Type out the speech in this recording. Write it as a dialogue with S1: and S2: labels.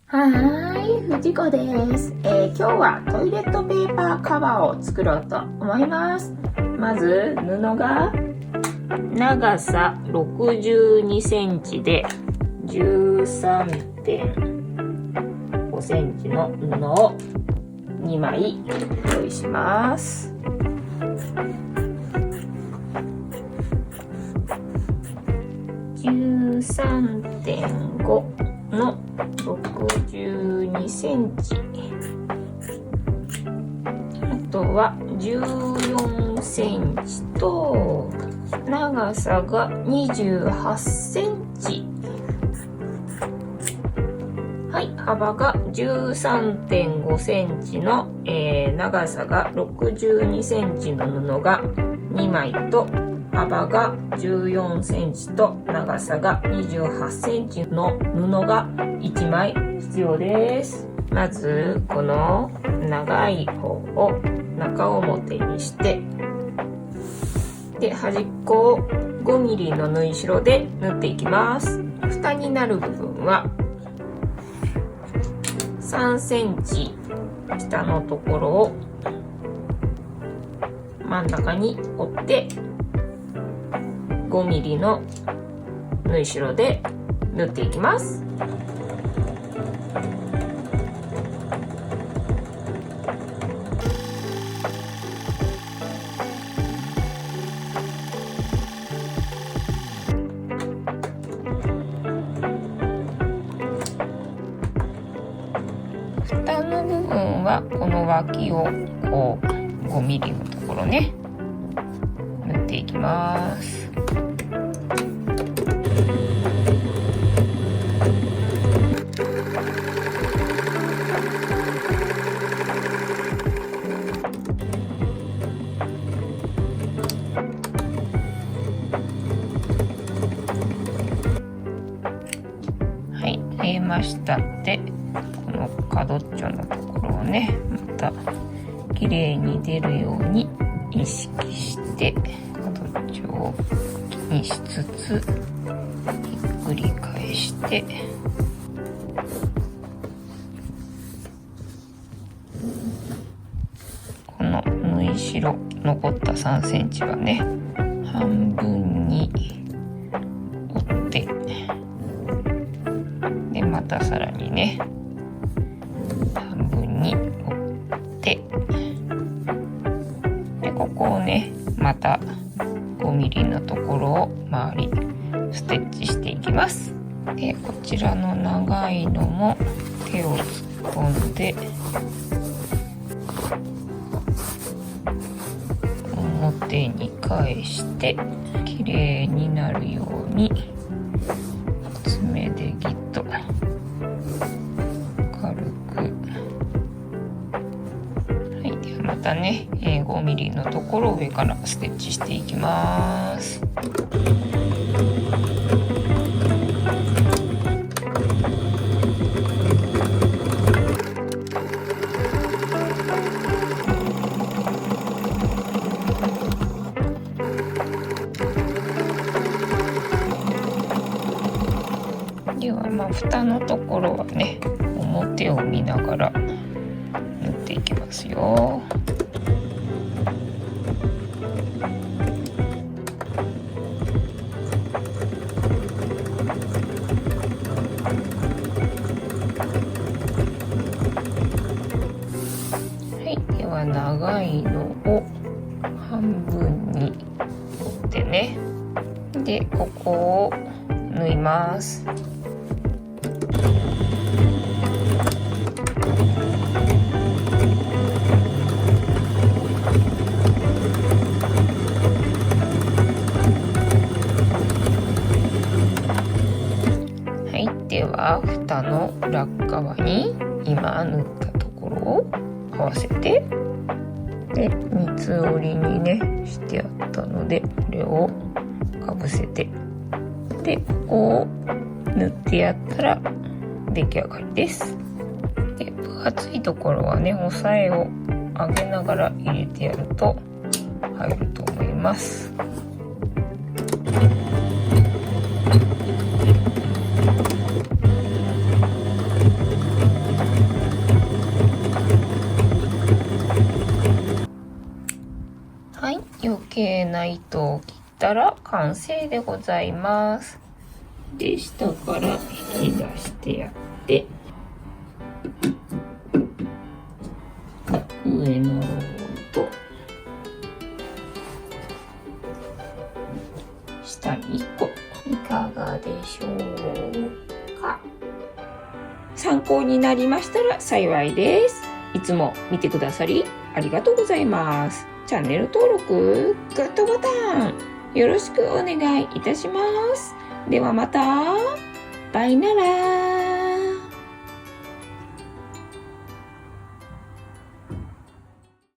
S1: はーい、藤子です。今日はトイレットペーパーカバーを作ろうと思います。まず布が長さ62センチで 13.5 センチの布を2枚用意します。13.5 の62センチ、あとは14センチと長さが28センチ、はい、幅が 13.5 センチの、長さが62センチの布が2枚と幅が14センチと長さが28センチの布が1枚必要です。まずこの長い方を中表にして、で端っこを5ミリの縫い代で縫っていきます。蓋になる部分は3センチ下のところを真ん中に折って5ミリの縫い代で縫っていきます。蓋の部分はこの脇をこう5ミリのところね縫っていきます。はい、縫えました。でこの角っちょのところをねまた綺麗に出るように意識して角っちょを気にしつつひっくり返してこの縫い代残った3センチはね半分に折ってでまたさらにね半分に折ってでここをねまた5ミリのところを周りステッチしていきます。でこちらの長いのも手を突っ込んで表に返して綺麗になるように爪でギュッと軽く、はい、ではまたね5ミリのところを上からステッチしていきます。では蓋のところはね表を見ながら縫っていきますよ。はい、では長いのを半分に折ってねでここを縫います。では蓋の裏側に今縫ったところを合わせてで三つ折りにねしてあったのでこれをかぶせてでここを縫ってやったら出来上がりです。で分厚いところはね押さえを上げながら入れてやると入ると思います。計な糸を切ったら完成でございます。で、下から引き出してやって、上のロールと下に1個、いかがでしょうか。参考になりましたら幸いです。いつも見てくださりありがとうございます。チャンネル登録、グッドボタンよろしくお願いいたします。ではまた。バイなら。